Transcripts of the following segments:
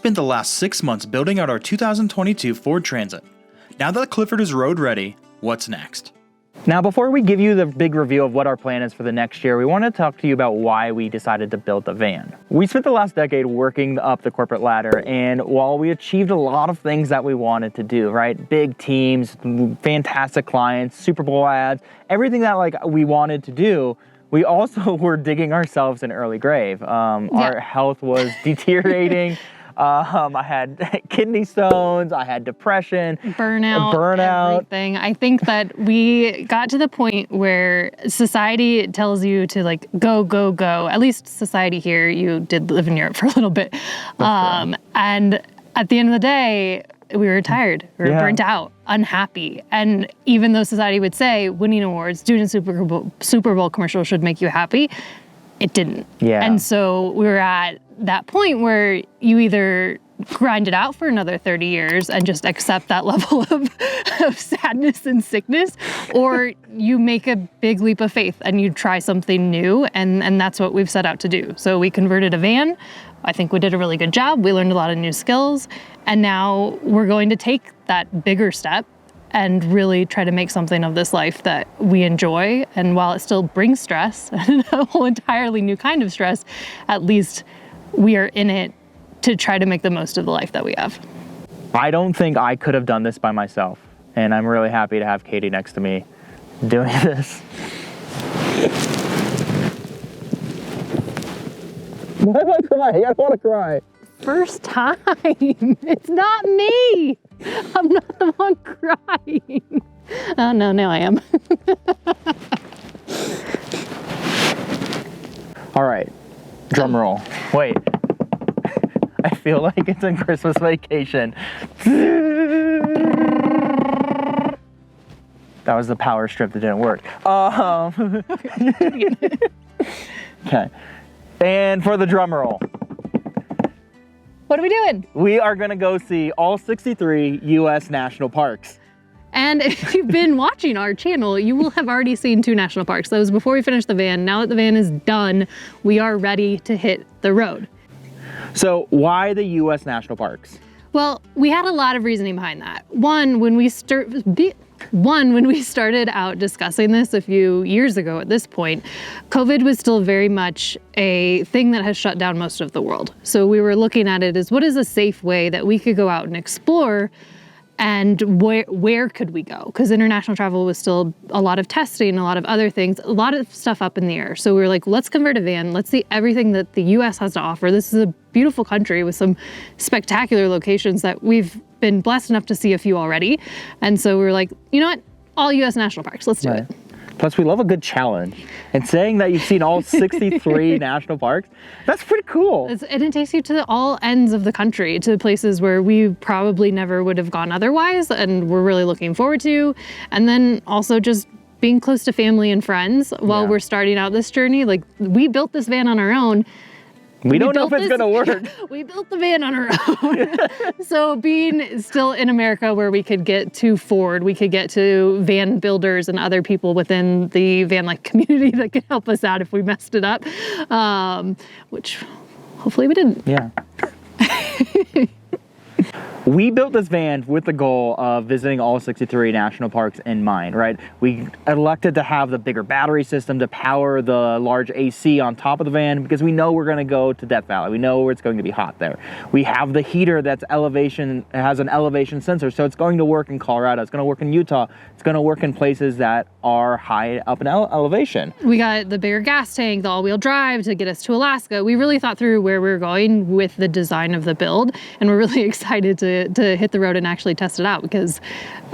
spent the last 6 months building out our 2022 Ford Transit. Now that Clifford is road ready, what's next? Now, before we give you the big review of what our plan is for the next year, we want to talk to you about why we decided to build the van. We spent the last decade working up the corporate ladder, and while we achieved a lot of things that we wanted to do, right? Big teams, fantastic clients, Super Bowl ads, everything that we wanted to do, we also were digging ourselves an early grave. Our health was deteriorating. I had kidney stones, I had depression, burnout, everything. I think that we got to the point where society tells you to go, go, go. At least society here, you did live in Europe for a little bit. And at the end of the day, we were tired, we were burnt out, unhappy. And even though society would say winning awards, doing a Super Bowl commercial should make you happy, it didn't. Yeah. And so we were at that point where you either grind it out for another 30 years and just accept that level of sadness and sickness, or you make a big leap of faith and you try something new, and that's what we've set out to do. So we converted a van. I think we did a really good job. We learned a lot of new skills, and now we're going to take that bigger step and really try to make something of this life that we enjoy. And while it still brings stress, and a whole entirely new kind of stress, at least we are in it to try to make the most of the life that we have. I don't think I could have done this by myself, and I'm really happy to have Katie next to me doing this. Why am I crying? I don't want to cry. First time. It's not me. I'm not the one crying. Oh no, now I am. All right, drum roll. Wait. I feel like it's in Christmas Vacation. That was the power strip that didn't work. Okay. And for the drum roll. What are we doing? We are gonna go see all 63 U.S. national parks. And if you've been watching our channel, you will have already seen 2 national parks. That was before we finished the van. Now that the van is done, we are ready to hit the road. So why the U.S. national parks? Well, we had a lot of reasoning behind that. One, when we started out discussing this a few years ago at this point, COVID was still very much a thing that has shut down most of the world. So we were looking at it as what is a safe way that we could go out and explore, and where could we go? Because international travel was still a lot of testing, a lot of other things, a lot of stuff up in the air. So we were like, let's convert a van. Let's see everything that the U.S. has to offer. This is a beautiful country with some spectacular locations that we've been blessed enough to see a few already. And so we were like, you know what? All U.S. national parks, let's do it. Plus, we love a good challenge. And saying that you've seen all 63 national parks, that's pretty cool. And it takes you to all ends of the country, to places where we probably never would have gone otherwise, and we're really looking forward to. And then also just being close to family and friends while we're starting out this journey. We built this van on our own. We don't know if it's gonna work. We built the van on our own. So being still in America where we could get to Ford, we could get to van builders and other people within the van life community that could help us out if we messed it up, which hopefully we didn't. Yeah. We built this van with the goal of visiting all 63 national parks in mind, right? We elected to have the bigger battery system to power the large AC on top of the van because we know we're gonna go to Death Valley. We know it's going to be hot there. We have the heater that's has an elevation sensor, so it's going to work in Colorado, it's gonna work in Utah, it's gonna work in places that are high up in elevation. We got the bigger gas tank, the all-wheel drive to get us to Alaska. We really thought through where we were going with the design of the build, and we're really excited to hit the road and actually test it out, because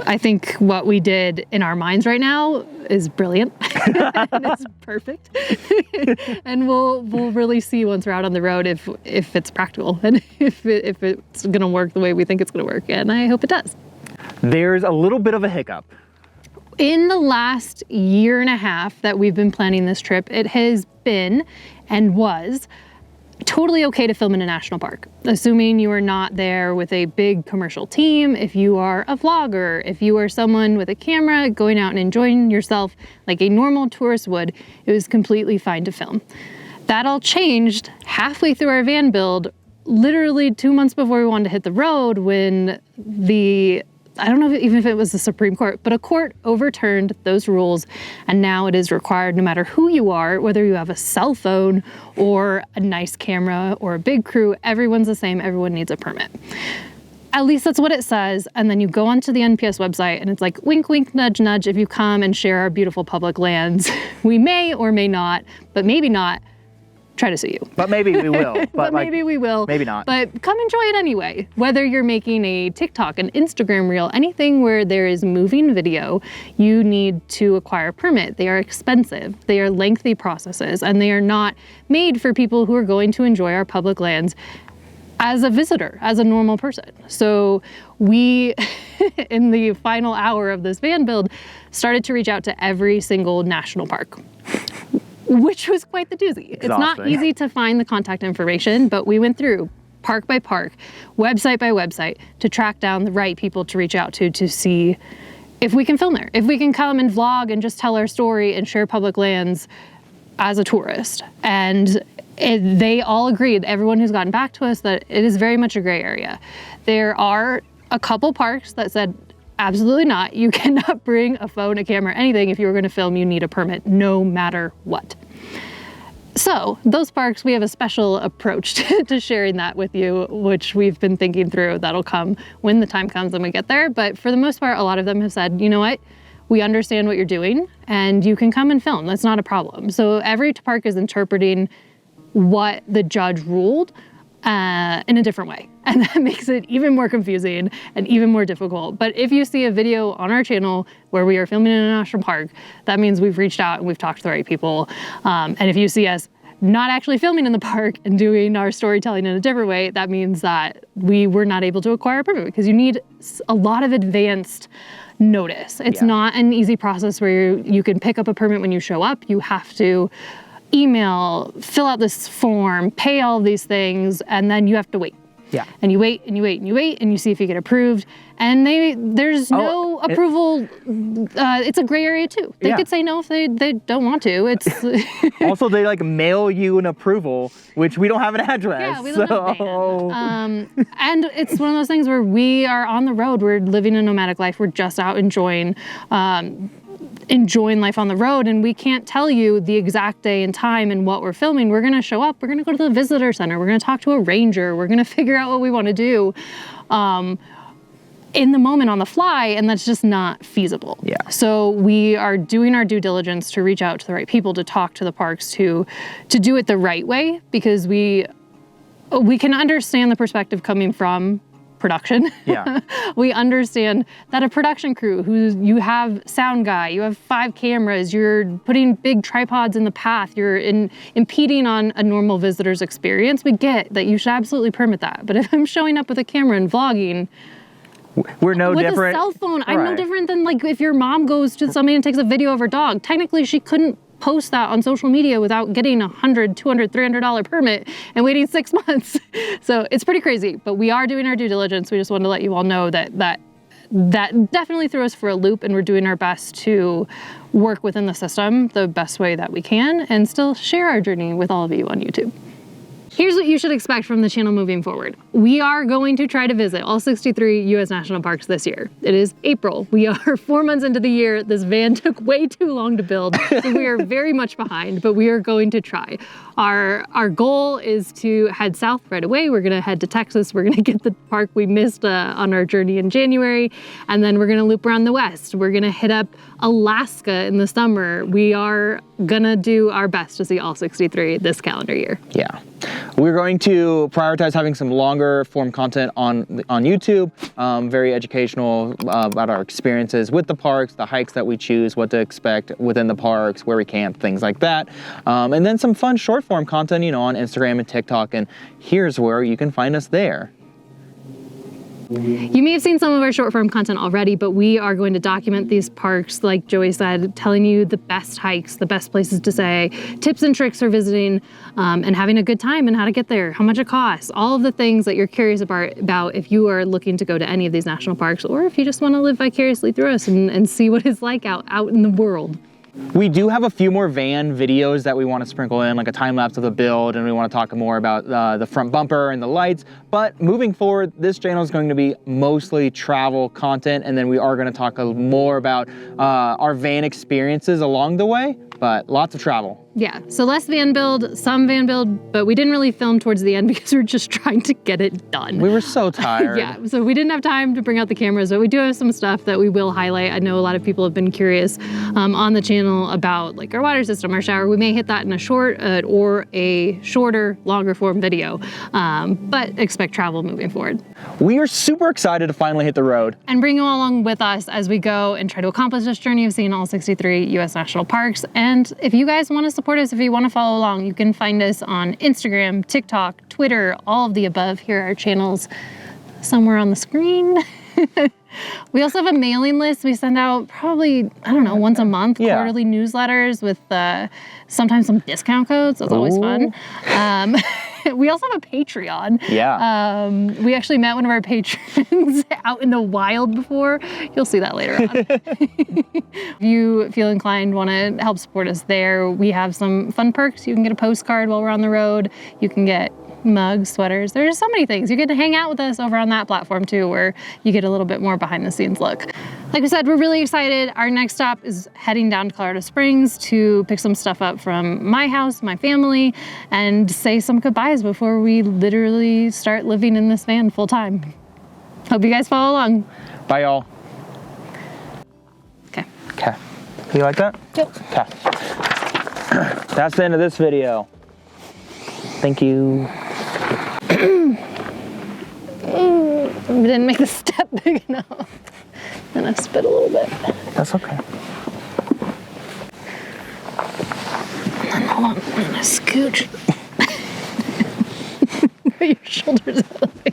I think what we did in our minds right now is brilliant. And it's perfect. And we'll really see once we're out on the road if it's practical and if it's gonna work the way we think it's gonna work, and I hope it does. There's a little bit of a hiccup. In the last year and a half that we've been planning this trip, it has been and was totally okay to film in a national park, assuming you are not there with a big commercial team, if you are a vlogger, if you are someone with a camera going out and enjoying yourself like a normal tourist would, it was completely fine to film. That all changed halfway through our van build literally 2 months before we wanted to hit the road, when I don't know even if it was the Supreme Court, but a court overturned those rules, and now it is required, no matter who you are, whether you have a cell phone or a nice camera or a big crew, everyone's the same, everyone needs a permit. At least that's what it says, and then you go onto the NPS website and it's like, wink, wink, nudge, nudge, if you come and share our beautiful public lands, we may or may not, but maybe not, try to sue you. But maybe we will. But maybe we will. Maybe not. But come enjoy it anyway. Whether you're making a TikTok, an Instagram reel, anything where there is moving video, you need to acquire a permit. They are expensive. They are lengthy processes, and they are not made for people who are going to enjoy our public lands as a visitor, as a normal person. So we, in the final hour of this van build, started to reach out to every single national park, which was quite the doozy. It's not easy to find the contact information, but we went through park by park, website by website, to track down the right people to reach out to see if we can film there, if we can come and vlog and just tell our story and share public lands as a tourist. And they all agreed, everyone who's gotten back to us, that it is very much a gray area. There are a couple parks that said, absolutely not. You cannot bring a phone, a camera, anything. If you were going to film, you need a permit, no matter what. So those parks, we have a special approach to sharing that with you, which we've been thinking through. That'll come when the time comes and we get there. But for the most part, a lot of them have said, you know what? We understand what you're doing and you can come and film. That's not a problem. So every park is interpreting what the judge ruled in a different way. And that makes it even more confusing and even more difficult. But if you see a video on our channel where we are filming in a national park, that means we've reached out and we've talked to the right people. And if you see us not actually filming in the park and doing our storytelling in a different way, that means that we were not able to acquire a permit, because you need a lot of advanced notice. It's not an easy process where you can pick up a permit when you show up. You have to email, fill out this form, pay all these things, and then you have to wait. Yeah. And you wait and you wait and you wait and you see if you get approved. And there's no approval. It's a gray area too. They could say no if they don't want to. It's also, they like mail you an approval, which we don't have an address. Yeah, we don't have a van. And it's one of those things where we are on the road. We're living a nomadic life. We're just out enjoying life on the road, and we can't tell you the exact day and time and what we're filming. We're gonna show up, we're gonna go to the visitor center, we're gonna talk to a ranger, we're gonna figure out what we want to do in the moment on the fly, and that's just not feasible. Yeah. So we are doing our due diligence to reach out to the right people, to talk to the parks, to do it the right way, because we can understand the perspective coming from production. Yeah. We understand that a production crew you have sound guy, you have 5 cameras, you're putting big tripods in the path, you're impeding on a normal visitor's experience. We get that you should absolutely permit that. But if I'm showing up with a camera and vlogging, we're no different. With a cell phone, I'm no different than like if your mom goes to somebody and takes a video of her dog. Technically, she couldn't post that on social media without getting $100, $200, $300 permit and waiting 6 months. So it's pretty crazy, but we are doing our due diligence. We just wanted to let you all know that definitely threw us for a loop, and we're doing our best to work within the system the best way that we can and still share our journey with all of you on YouTube. Here's what you should expect from the channel moving forward. We are going to try to visit all 63 U.S. national parks this year. It is April. We are 4 months into the year. This van took way too long to build, so we are very much behind, but we are going to try. Our goal is to head south right away. We're gonna head to Texas. We're gonna get the park we missed on our journey in January, and then we're gonna loop around the west. We're gonna hit up Alaska in the summer. We are gonna do our best to see all 63 this calendar year. Yeah. We're going to prioritize having some longer form content on YouTube, very educational about our experiences with the parks, the hikes that we choose, what to expect within the parks, where we camp, things like that. And then some fun short form content, on Instagram and TikTok, and here's where you can find us there. You may have seen some of our short form content already, but we are going to document these parks, like Joey said, telling you the best hikes, the best places to stay, tips and tricks for visiting and having a good time, and how to get there, how much it costs, all of the things that you're curious about if you are looking to go to any of these national parks, or if you just want to live vicariously through us and see what it's like out in the world. We do have a few more van videos that we want to sprinkle in, like a time lapse of the build, and we want to talk more about the front bumper and the lights. But moving forward, this channel is going to be mostly travel content, and then we are going to talk more about our van experiences along the way, but lots of travel. Yeah, so less van build, some van build, but we didn't really film towards the end because we were just trying to get it done. We were so tired. Yeah, so we didn't have time to bring out the cameras, but we do have some stuff that we will highlight. I know a lot of people have been curious on the channel about like our water system, our shower. We may hit that in a short or a shorter, longer form video, but expect travel moving forward. We are super excited to finally hit the road. And bring you all along with us as we go and try to accomplish this journey of seeing all 63 U.S. national parks. And if you guys want to support us, if you want to follow along, you can find us on Instagram, TikTok, Twitter, all of the above. Here are our channels somewhere on the screen. We also have a mailing list. We send out probably, I don't know, once a month, quarterly newsletters with sometimes some discount codes. That's always fun. We also have a Patreon. Yeah. We actually met one of our patrons out in the wild before. You'll see that later on. If you feel inclined, want to help support us there, we have some fun perks. You can get a postcard while we're on the road. You can get mugs, sweaters. There's so many things. You get to hang out with us over on that platform too, where you get a little bit more behind the scenes look. Like we said, we're really excited. Our next stop is heading down to Colorado Springs to pick some stuff up from my house, my family, and say some goodbyes before we literally start living in this van full time. Hope you guys follow along. Bye, y'all. Okay. Okay. You like that? Yep. Okay. That's the end of this video. Thank you. We didn't make the step big enough. And I spit a little bit. That's okay. And then hold on, I'm gonna scooch. Put your shoulders out of the way.